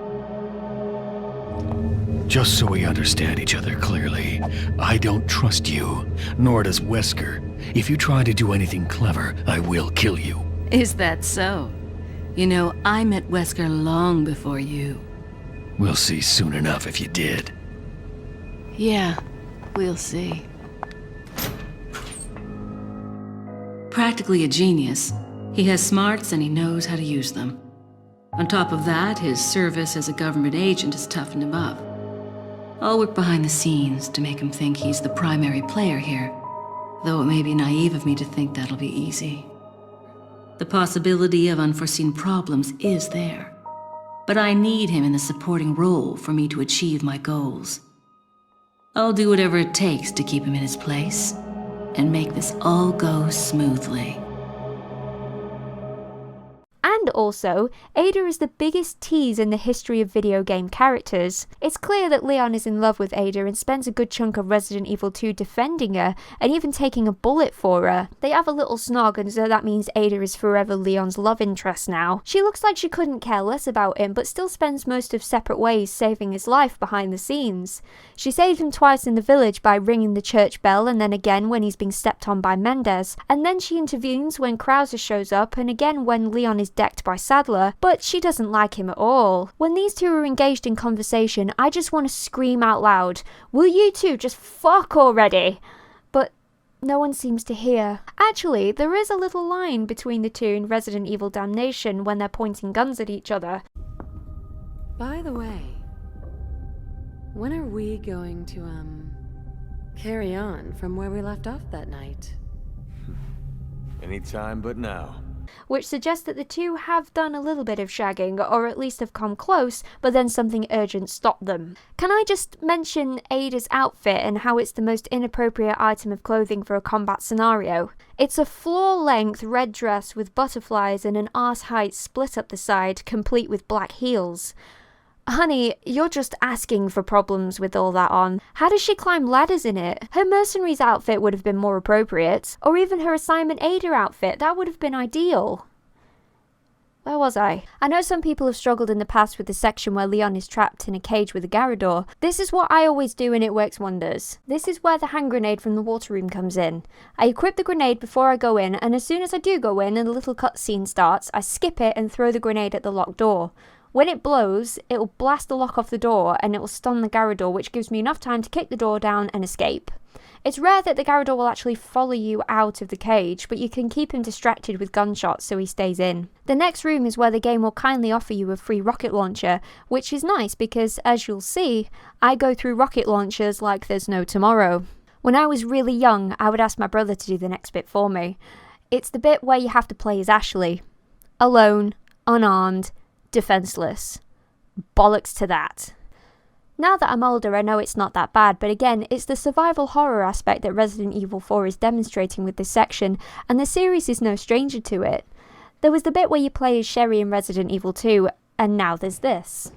Just so we understand each other clearly, I don't trust you, nor does Wesker. If you try to do anything clever, I will kill you. Is that so? You know, I met Wesker long before you. We'll see soon enough if you did. Yeah, we'll see. Practically a genius, he has smarts and he knows how to use them. On top of that, his service as a government agent has toughened him up. I'll work behind the scenes to make him think he's the primary player here, though it may be naive of me to think that'll be easy. The possibility of unforeseen problems is there, but I need him in the supporting role for me to achieve my goals. I'll do whatever it takes to keep him in his place and make this all go smoothly. And also, Ada is the biggest tease in the history of video game characters. It's clear that Leon is in love with Ada and spends a good chunk of Resident Evil 2 defending her, and even taking a bullet for her. They have a little snog, and so that means Ada is forever Leon's love interest now. She looks like she couldn't care less about him, but still spends most of Separate Ways saving his life behind the scenes. She saved him twice in the village by ringing the church bell, and then again when he's being stepped on by Mendez. And then she intervenes when Krauser shows up, and again when Leon is decked by Sadler, but she doesn't like him at all. When these two are engaged in conversation, I just want to scream out loud, "Will you two just fuck already?" But no one seems to hear. Actually, there is a little line between the two in Resident Evil Damnation when they're pointing guns at each other. By the way, when are we going to, carry on from where we left off that night? Anytime but now. Which suggests that the two have done a little bit of shagging, or at least have come close, but then something urgent stopped them. Can I just mention Ada's outfit and how it's the most inappropriate item of clothing for a combat scenario? It's a floor-length red dress with butterflies and an arse-height split up the side, complete with black heels. Honey, you're just asking for problems with all that on. How does she climb ladders in it? Her mercenary's outfit would have been more appropriate. Or even her assignment Ada outfit, that would have been ideal. Where was I? I know some people have struggled in the past with the section where Leon is trapped in a cage with a Garrador. This is what I always do and it works wonders. This is where the hand grenade from the water room comes in. I equip the grenade before I go in, and as soon as I do go in and the little cutscene starts, I skip it and throw the grenade at the locked door. When it blows, it will blast the lock off the door and it will stun the Garrador, which gives me enough time to kick the door down and escape. It's rare that the Garrador will actually follow you out of the cage, but you can keep him distracted with gunshots so he stays in. The next room is where the game will kindly offer you a free rocket launcher, which is nice because, as you'll see, I go through rocket launchers like there's no tomorrow. When I was really young, I would ask my brother to do the next bit for me. It's the bit where you have to play as Ashley. Alone, unarmed, defenseless. bollocks to that. Now that I'm older, I know it's not that bad, but again, it's the survival horror aspect that Resident Evil 4 is demonstrating with this section, and the series is no stranger to it. There was the bit where you play as Sherry in Resident Evil 2, and now there's this.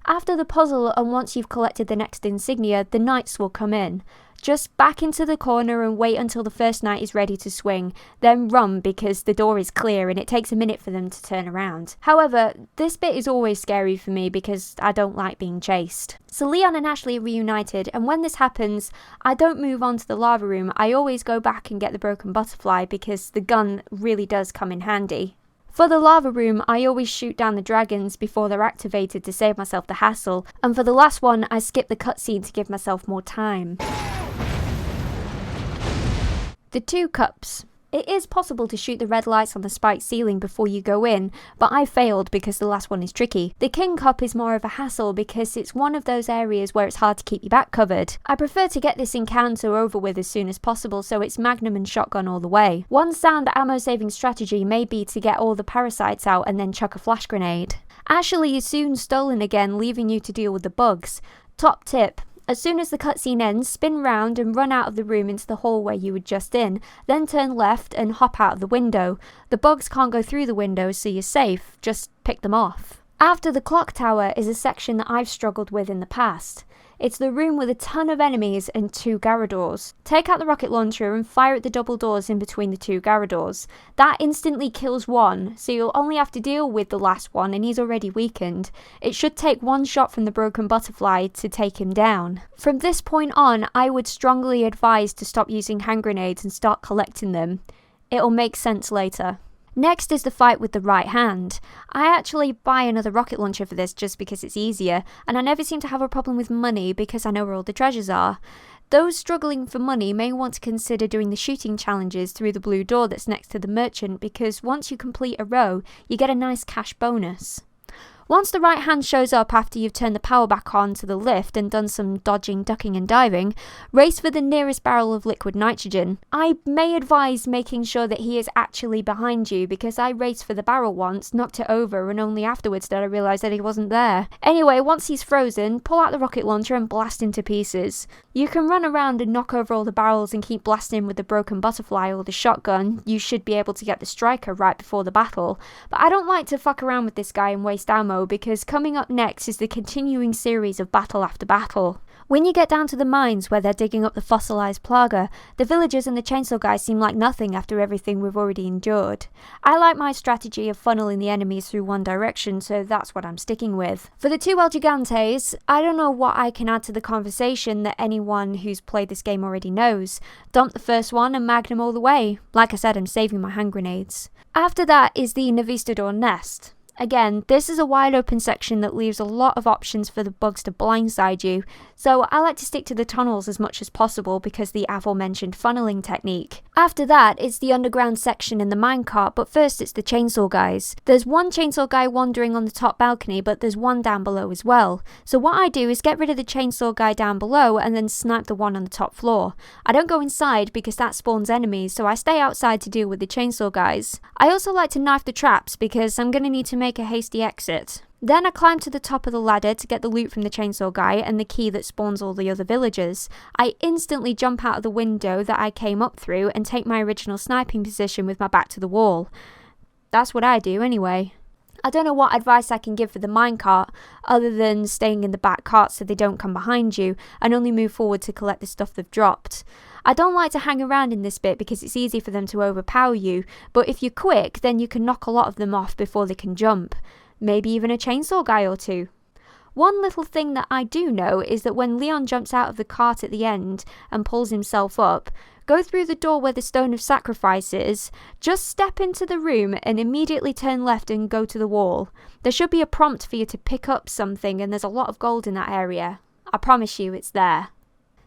After the puzzle and once you've collected the next insignia, the knights will come in. Just back into the corner and wait until the first knight is ready to swing, then run because the door is clear and it takes a minute for them to turn around. However, this bit is always scary for me because I don't like being chased. So Leon and Ashley are reunited, and when this happens, I don't move on to the lava room. I always go back and get the broken butterfly because the gun really does come in handy. For the lava room, I always shoot down the dragons before they're activated to save myself the hassle, and for the last one, I skip the cutscene to give myself more time. The 2 cups. It is possible to shoot the red lights on the spiked ceiling before you go in, but I failed because the last one is tricky. The king cup is more of a hassle because it's one of those areas where it's hard to keep your back covered. I prefer to get this encounter over with as soon as possible, so it's magnum and shotgun all the way. One sound ammo saving strategy may be to get all the parasites out and then chuck a flash grenade. Ashley is soon stolen again, leaving you to deal with the bugs. Top tip. As soon as the cutscene ends, spin round and run out of the room into the hallway you were just in, then turn left and hop out of the window. The bugs can't go through the window, so you're safe, just pick them off. After the clock tower is a section that I've struggled with in the past. It's the room with a ton of enemies and 2 Garradors. Take out the rocket launcher and fire at the double doors in between the 2 Garradors. That instantly kills one, so you'll only have to deal with the last one and he's already weakened. It should take 1 shot from the broken butterfly to take him down. From this point on, I would strongly advise to stop using hand grenades and start collecting them. It'll make sense later. Next is the fight with the right hand. I actually buy another rocket launcher for this just because it's easier, and I never seem to have a problem with money because I know where all the treasures are. Those struggling for money may want to consider doing the shooting challenges through the blue door that's next to the merchant, because once you complete a row, you get a nice cash bonus. Once the right hand shows up after you've turned the power back on to the lift and done some dodging, ducking and diving, race for the nearest barrel of liquid nitrogen. I may advise making sure that he is actually behind you because I raced for the barrel once, knocked it over, and only afterwards did I realise that he wasn't there. Anyway, once he's frozen, pull out the rocket launcher and blast into pieces. You can run around and knock over all the barrels and keep blasting with the broken butterfly or the shotgun. You should be able to get the striker right before the battle, but I don't like to fuck around with this guy and waste ammo because coming up next is the continuing series of battle after battle. When you get down to the mines where they're digging up the fossilized plaga, the villagers and the chainsaw guys seem like nothing after everything we've already endured. I like my strategy of funneling the enemies through one direction, so that's what I'm sticking with. For the 2 El Gigantes, I don't know what I can add to the conversation that anyone who's played this game already knows. Dump the first one and magnum all the way. Like I said, I'm saving my hand grenades. After that is the Navistador Nest. Again, this is a wide open section that leaves a lot of options for the bugs to blindside you, so I like to stick to the tunnels as much as possible because the aforementioned funneling technique. After that, it's the underground section in the minecart, but first it's the chainsaw guys. There's one chainsaw guy wandering on the top balcony, but there's one down below as well. So what I do is get rid of the chainsaw guy down below and then snipe the one on the top floor. I don't go inside because that spawns enemies, so I stay outside to deal with the chainsaw guys. I also like to knife the traps because I'm going to need to make a hasty exit. Then I climb to the top of the ladder to get the loot from the chainsaw guy and the key that spawns all the other villagers. I instantly jump out of the window that I came up through and take my original sniping position with my back to the wall. That's what I do anyway. I don't know what advice I can give for the minecart, other than staying in the back cart so they don't come behind you, and only move forward to collect the stuff they've dropped. I don't like to hang around in this bit because it's easy for them to overpower you, but if you're quick, then you can knock a lot of them off before they can jump. Maybe even a chainsaw guy or two. One little thing that I do know is that when Leon jumps out of the cart at the end and pulls himself up, go through the door where the Stone of Sacrifice is, just step into the room and immediately turn left and go to the wall. There should be a prompt for you to pick up something, and there's a lot of gold in that area. I promise you it's there.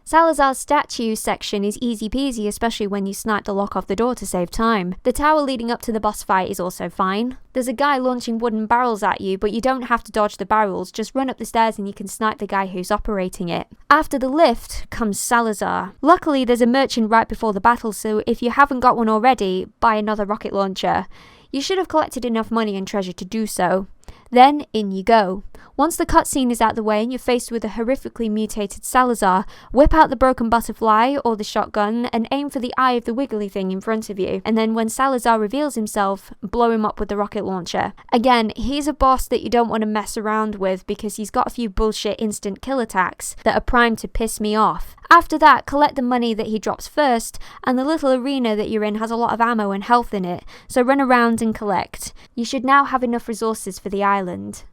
Salazar's statue section is easy peasy, especially when you snipe the lock off the door to save time. The tower leading up to the boss fight is also fine. There's a guy launching wooden barrels at you, but you don't have to dodge the barrels, just run up the stairs and you can snipe the guy who's operating it. After the lift comes Salazar. Luckily there's a merchant right before the battle, so if you haven't got one already, buy another rocket launcher. You should have collected enough money and treasure to do so. Then in you go. Once the cutscene is out the way and you're faced with a horrifically mutated Salazar, whip out the broken butterfly or the shotgun and aim for the eye of the wiggly thing in front of you. And then when Salazar reveals himself, blow him up with the rocket launcher. Again, he's a boss that you don't want to mess around with because he's got a few bullshit instant kill attacks that are primed to piss me off. After that, collect the money that he drops first, and the little arena that you're in has a lot of ammo and health in it, so run around and collect. You should now have enough resources for the island.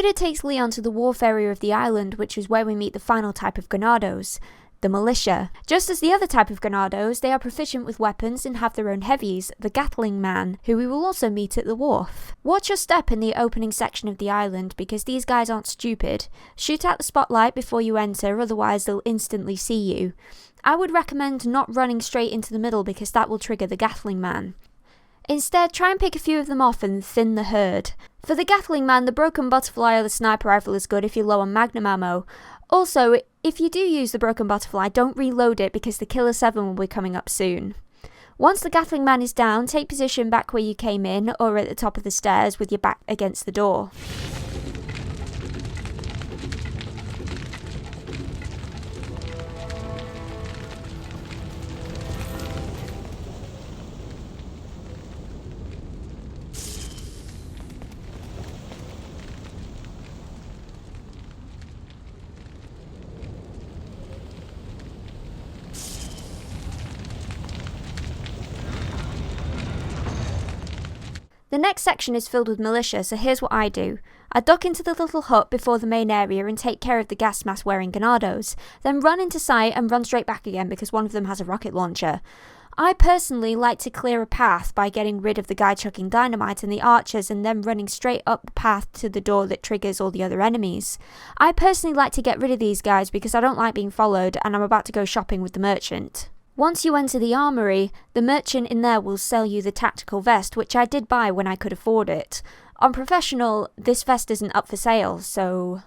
Ada takes Leon to the wharf area of the island, which is where we meet the final type of Ganados, the militia. Just as the other type of Ganados, they are proficient with weapons and have their own heavies, the Gatling Man, who we will also meet at the wharf. Watch your step in the opening section of the island, because these guys aren't stupid. Shoot out the spotlight before you enter, otherwise they'll instantly see you. I would recommend not running straight into the middle because that will trigger the Gatling Man. Instead, try and pick a few of them off and thin the herd. For the Gatling Man, the broken butterfly or the sniper rifle is good if you're low on magnum ammo. Also, if you do use the broken butterfly, don't reload it because the Killer 7 will be coming up soon. Once the Gatling Man is down, take position back where you came in or at the top of the stairs with your back against the door. The next section is filled with militia, so here's what I do. I duck into the little hut before the main area and take care of the gas mask wearing Ganados, then run into sight and run straight back again because one of them has a rocket launcher. I personally like to clear a path by getting rid of the guy chucking dynamite and the archers and then running straight up the path to the door that triggers all the other enemies. I personally like to get rid of these guys because I don't like being followed and I'm about to go shopping with the merchant. Once you enter the armory, the merchant in there will sell you the tactical vest, which I did buy when I could afford it. On Professional, this vest isn't up for sale, so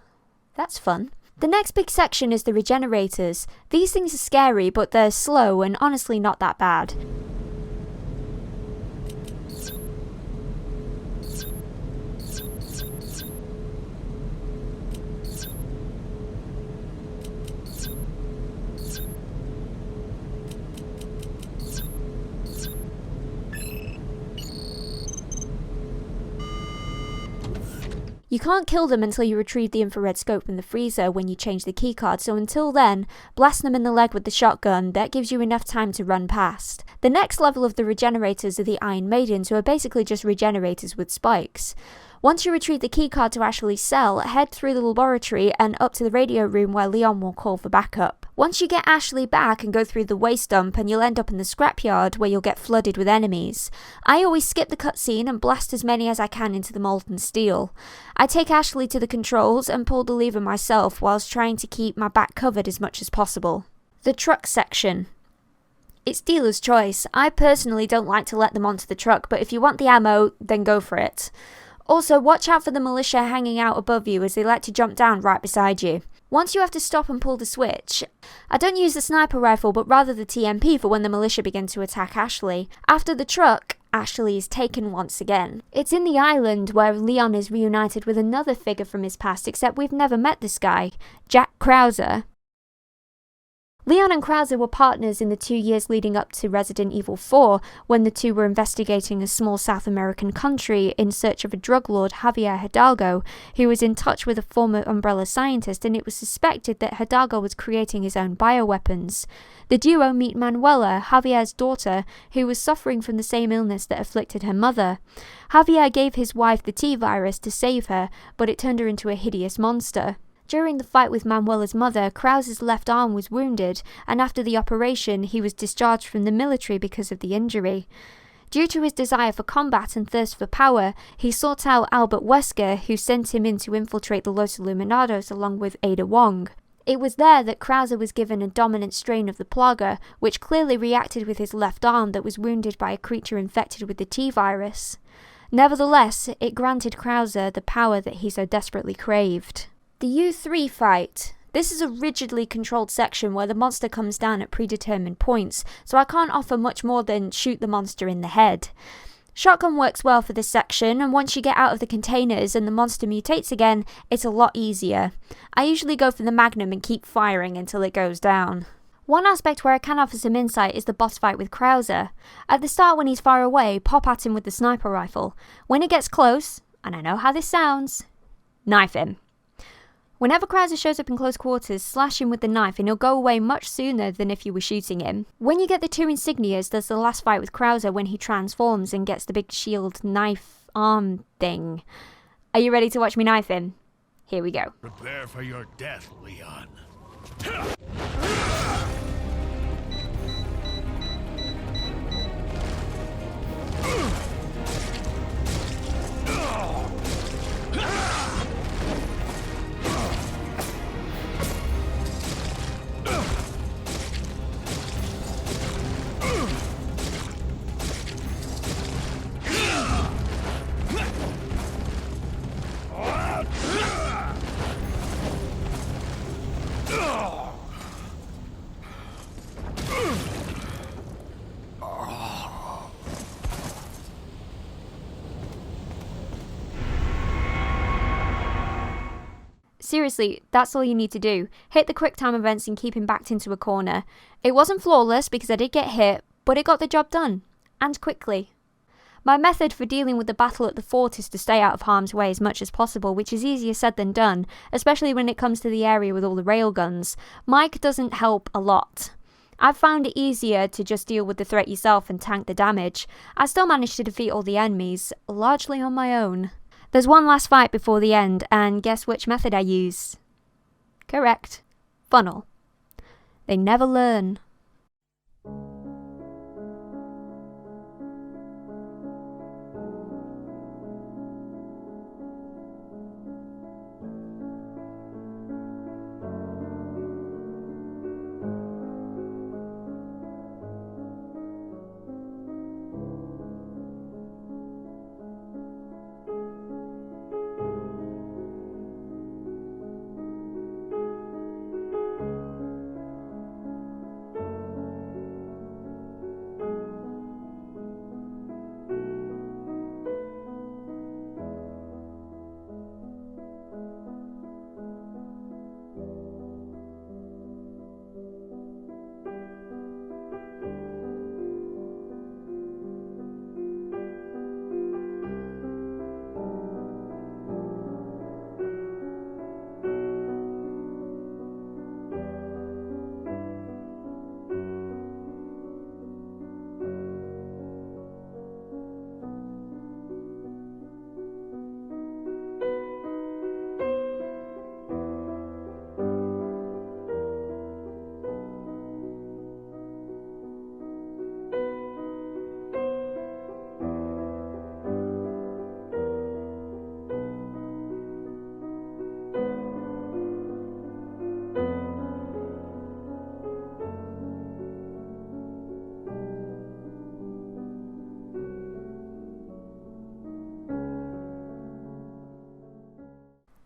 that's fun. The next big section is the regenerators. These things are scary, but they're slow and honestly not that bad. You can't kill them until you retrieve the infrared scope in the freezer when you change the keycard, so until then, blast them in the leg with the shotgun. That gives you enough time to run past. The next level of the regenerators are the Iron Maidens, who are basically just regenerators with spikes. Once you retrieve the keycard to actually sell, head through the laboratory and up to the radio room where Leon will call for backup. Once you get Ashley back and go through the waste dump and you'll end up in the scrapyard where you'll get flooded with enemies. I always skip the cutscene and blast as many as I can into the molten steel. I take Ashley to the controls and pull the lever myself whilst trying to keep my back covered as much as possible. The truck section. It's dealer's choice. I personally don't like to let them onto the truck, but if you want the ammo, then go for it. Also, watch out for the militia hanging out above you as they like to jump down right beside you. Once you have to stop and pull the switch, I don't use the sniper rifle but rather the TMP for when the militia begin to attack Ashley. After the truck, Ashley is taken once again. It's in the island where Leon is reunited with another figure from his past, except we've never met this guy, Jack Krauser. Leon and Krauser were partners in the 2 years leading up to Resident Evil 4, when the two were investigating a small South American country in search of a drug lord, Javier Hidalgo, who was in touch with a former Umbrella scientist, and it was suspected that Hidalgo was creating his own bioweapons. The duo meet Manuela, Javier's daughter, who was suffering from the same illness that afflicted her mother. Javier gave his wife the T-virus to save her, but it turned her into a hideous monster. During the fight with Manuela's mother, Krauser's left arm was wounded, and after the operation, he was discharged from the military because of the injury. Due to his desire for combat and thirst for power, he sought out Albert Wesker, who sent him in to infiltrate the Los Illuminados along with Ada Wong. It was there that Krauser was given a dominant strain of the Plaga, which clearly reacted with his left arm that was wounded by a creature infected with the T-virus. Nevertheless, it granted Krauser the power that he so desperately craved. The U3 fight. This is a rigidly controlled section where the monster comes down at predetermined points, so I can't offer much more than shoot the monster in the head. Shotgun works well for this section, and once you get out of the containers and the monster mutates again, it's a lot easier. I usually go for the Magnum and keep firing until it goes down. One aspect where I can offer some insight is the boss fight with Krauser. At the start when he's far away, pop at him with the sniper rifle. When he gets close, and I know how this sounds, knife him. Whenever Krauser shows up in close quarters, slash him with the knife and he'll go away much sooner than if you were shooting him. When you get the two insignias, there's the last fight with Krauser when he transforms and gets the big shield knife arm thing. Are you ready to watch me knife him? Here we go. Prepare for your death, Leon. Seriously, that's all you need to do. Hit the quick time events and keep him backed into a corner. It wasn't flawless because I did get hit, but it got the job done. And quickly. My method for dealing with the battle at the fort is to stay out of harm's way as much as possible, which is easier said than done, especially when it comes to the area with all the railguns. Mike doesn't help a lot. I've found it easier to just deal with the threat yourself and tank the damage. I still managed to defeat all the enemies, largely on my own. There's one last fight before the end, and guess which method I use? Correct. Funnel. They never learn.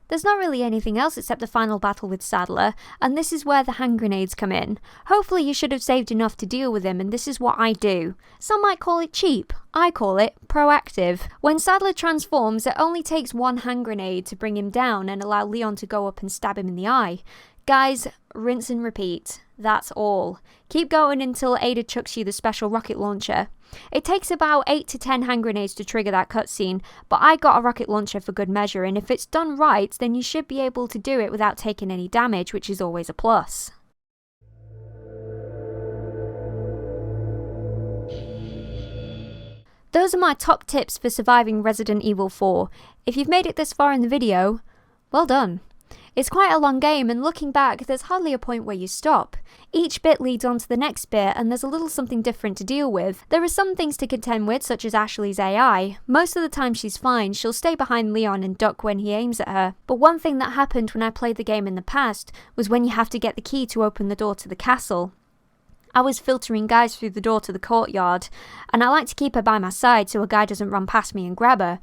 There's not really anything else except the final battle with Sadler, and this is where the hand grenades come in. Hopefully you should have saved enough to deal with him, and this is what I do. Some might call it cheap, I call it proactive. When Sadler transforms, it only takes one hand grenade to bring him down and allow Leon to go up and stab him in the eye. Guys, rinse and repeat. That's all. Keep going until Ada chucks you the special rocket launcher. It takes about 8 to 10 hand grenades to trigger that cutscene, but I got a rocket launcher for good measure, and if it's done right, then you should be able to do it without taking any damage, which is always a plus. Those are my top tips for surviving Resident Evil 4. If you've made it this far in the video, well done. It's quite a long game, and looking back, there's hardly a point where you stop. Each bit leads on to the next bit, and there's a little something different to deal with. There are some things to contend with, such as Ashley's AI. Most of the time she's fine, she'll stay behind Leon and duck when he aims at her. But one thing that happened when I played the game in the past was when you have to get the key to open the door to the castle. I was filtering guys through the door to the courtyard, and I like to keep her by my side so a guy doesn't run past me and grab her.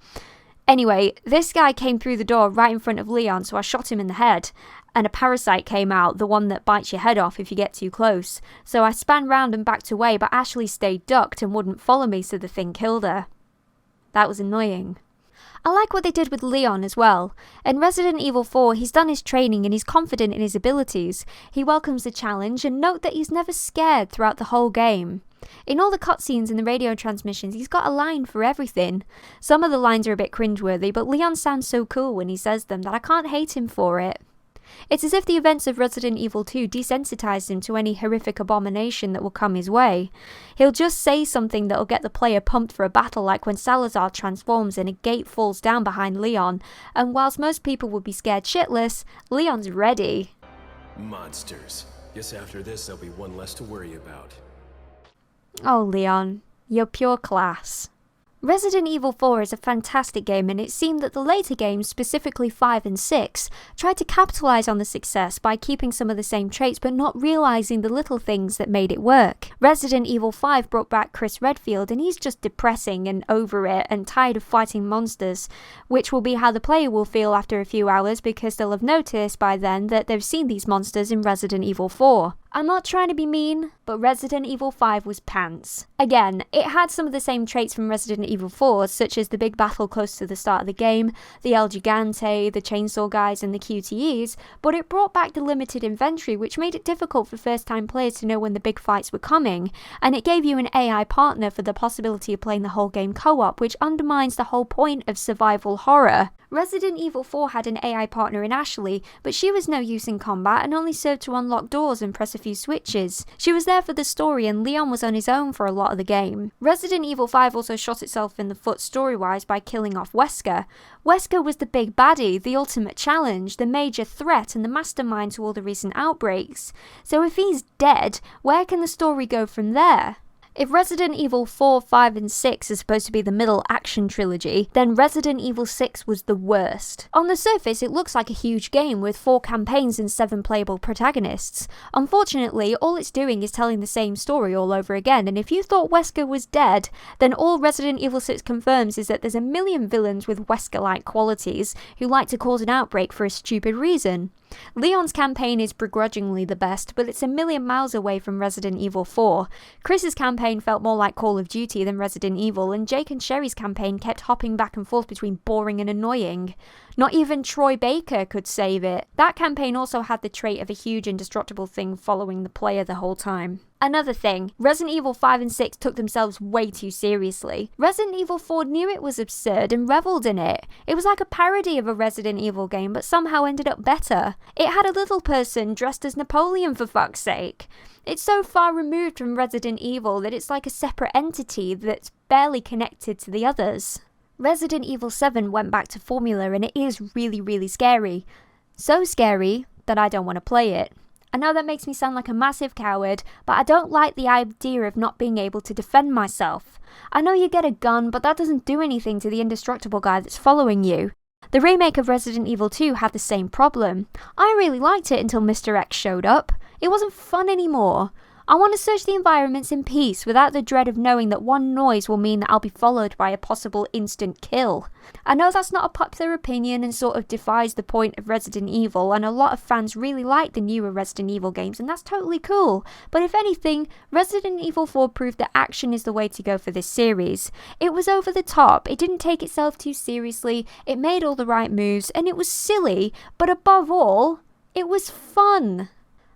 Anyway, this guy came through the door right in front of Leon, so I shot him in the head, and a parasite came out, the one that bites your head off if you get too close. So I span round and backed away, but Ashley stayed ducked and wouldn't follow me, so the thing killed her. That was annoying. I like what they did with Leon as well. In Resident Evil 4, he's done his training and he's confident in his abilities. He welcomes the challenge, and note that he's never scared throughout the whole game. In all the cutscenes and the radio transmissions, he's got a line for everything. Some of the lines are a bit cringeworthy, but Leon sounds so cool when he says them that I can't hate him for it. It's as if the events of Resident Evil 2 desensitized him to any horrific abomination that will come his way. He'll just say something that'll get the player pumped for a battle, like when Salazar transforms and a gate falls down behind Leon, and whilst most people would be scared shitless, Leon's ready. Monsters. Guess after this there'll be one less to worry about. Oh Leon, you're pure class. Resident Evil 4 is a fantastic game, and it seemed that the later games, specifically 5 and 6, tried to capitalise on the success by keeping some of the same traits but not realising the little things that made it work. Resident Evil 5 brought back Chris Redfield, and he's just depressing and over it and tired of fighting monsters, which will be how the player will feel after a few hours because they'll have noticed by then that they've seen these monsters in Resident Evil 4. I'm not trying to be mean, but Resident Evil 5 was pants. Again, it had some of the same traits from Resident Evil 4, such as the big battle close to the start of the game, the El Gigante, the chainsaw guys and the QTEs, but it brought back the limited inventory, which made it difficult for first-time players to know when the big fights were coming, and it gave you an AI partner for the possibility of playing the whole game co-op, which undermines the whole point of survival horror. Resident Evil 4 had an AI partner in Ashley, but she was no use in combat and only served to unlock doors and press a few switches. She was there for the story, and Leon was on his own for a lot of the game. Resident Evil 5 also shot itself in the foot story-wise by killing off Wesker. Wesker was the big baddie, the ultimate challenge, the major threat and the mastermind to all the recent outbreaks. So if he's dead, where can the story go from there? If Resident Evil 4, 5 and 6 is supposed to be the middle action trilogy, then Resident Evil 6 was the worst. On the surface, it looks like a huge game with 4 campaigns and 7 playable protagonists. Unfortunately, all it's doing is telling the same story all over again, and if you thought Wesker was dead, then all Resident Evil 6 confirms is that there's a million villains with Wesker-like qualities who like to cause an outbreak for a stupid reason. Leon's campaign is begrudgingly the best, but it's a million miles away from Resident Evil 4. Chris's campaign felt more like Call of Duty than Resident Evil, and Jake and Sherry's campaign kept hopping back and forth between boring and annoying. Not even Troy Baker could save it. That campaign also had the trait of a huge indestructible thing following the player the whole time. Another thing, Resident Evil 5 and 6 took themselves way too seriously. Resident Evil 4 knew it was absurd and revelled in it. It was like a parody of a Resident Evil game, but somehow ended up better. It had a little person dressed as Napoleon, for fuck's sake. It's so far removed from Resident Evil that it's like a separate entity that's barely connected to the others. Resident Evil 7 went back to formula, and it is really, really scary. So scary that I don't want to play it. I know that makes me sound like a massive coward, but I don't like the idea of not being able to defend myself. I know you get a gun, but that doesn't do anything to the indestructible guy that's following you. The remake of Resident Evil 2 had the same problem. I really liked it until Mr. X showed up. It wasn't fun anymore. I want to search the environments in peace without the dread of knowing that one noise will mean that I'll be followed by a possible instant kill. I know that's not a popular opinion and sort of defies the point of Resident Evil, and a lot of fans really like the newer Resident Evil games, and that's totally cool. But if anything, Resident Evil 4 proved that action is the way to go for this series. It was over the top, it didn't take itself too seriously, it made all the right moves, and it was silly, but above all, it was fun.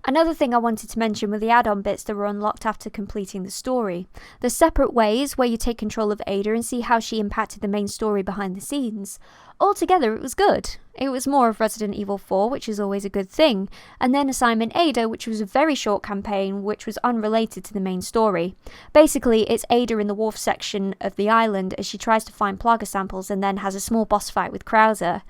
Another thing I wanted to mention were the add-on bits that were unlocked after completing the story. The separate ways, where you take control of Ada and see how she impacted the main story behind the scenes. Altogether, it was good. It was more of Resident Evil 4, which is always a good thing, and then Assignment Ada, which was a very short campaign, which was unrelated to the main story. Basically, it's Ada in the wharf section of the island as she tries to find Plaga samples and then has a small boss fight with Krauser.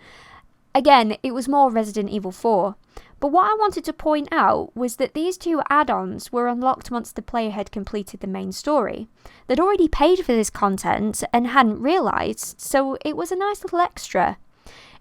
Again, it was more Resident Evil 4. But what I wanted to point out was that these 2 add-ons were unlocked once the player had completed the main story. They'd already paid for this content and hadn't realised, so it was a nice little extra.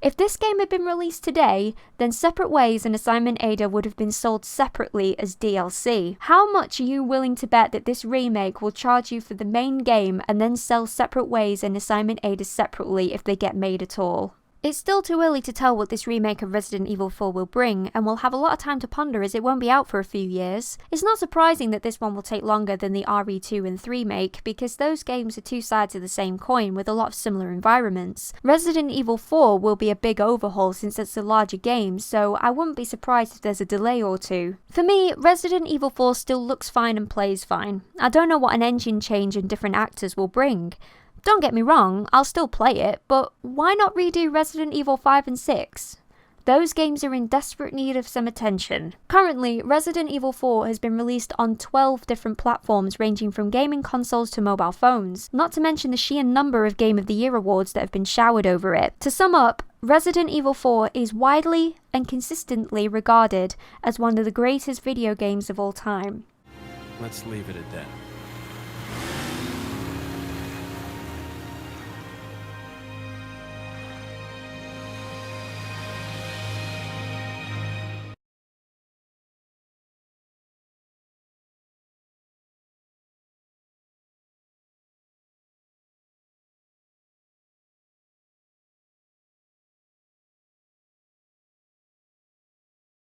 If this game had been released today, then Separate Ways and Assignment Ada would have been sold separately as DLC. How much are you willing to bet that this remake will charge you for the main game and then sell Separate Ways and Assignment Ada separately if they get made at all? It's still too early to tell what this remake of Resident Evil 4 will bring, and we'll have a lot of time to ponder as it won't be out for a few years. It's not surprising that this one will take longer than the RE2 and 3 make, because those games are 2 sides of the same coin with a lot of similar environments. Resident Evil 4 will be a big overhaul since it's a larger game, so I wouldn't be surprised if there's a delay or 2. For me, Resident Evil 4 still looks fine and plays fine. I don't know what an engine change and different actors will bring. Don't get me wrong, I'll still play it, but why not redo Resident Evil 5 and 6? those games are in desperate need of some attention. Currently, Resident Evil 4 has been released on 12 different platforms ranging from gaming consoles to mobile phones, not to mention the sheer number of Game of the Year awards that have been showered over it. To sum up, Resident Evil 4 is widely and consistently regarded as one of the greatest video games of all time. Let's leave it at that.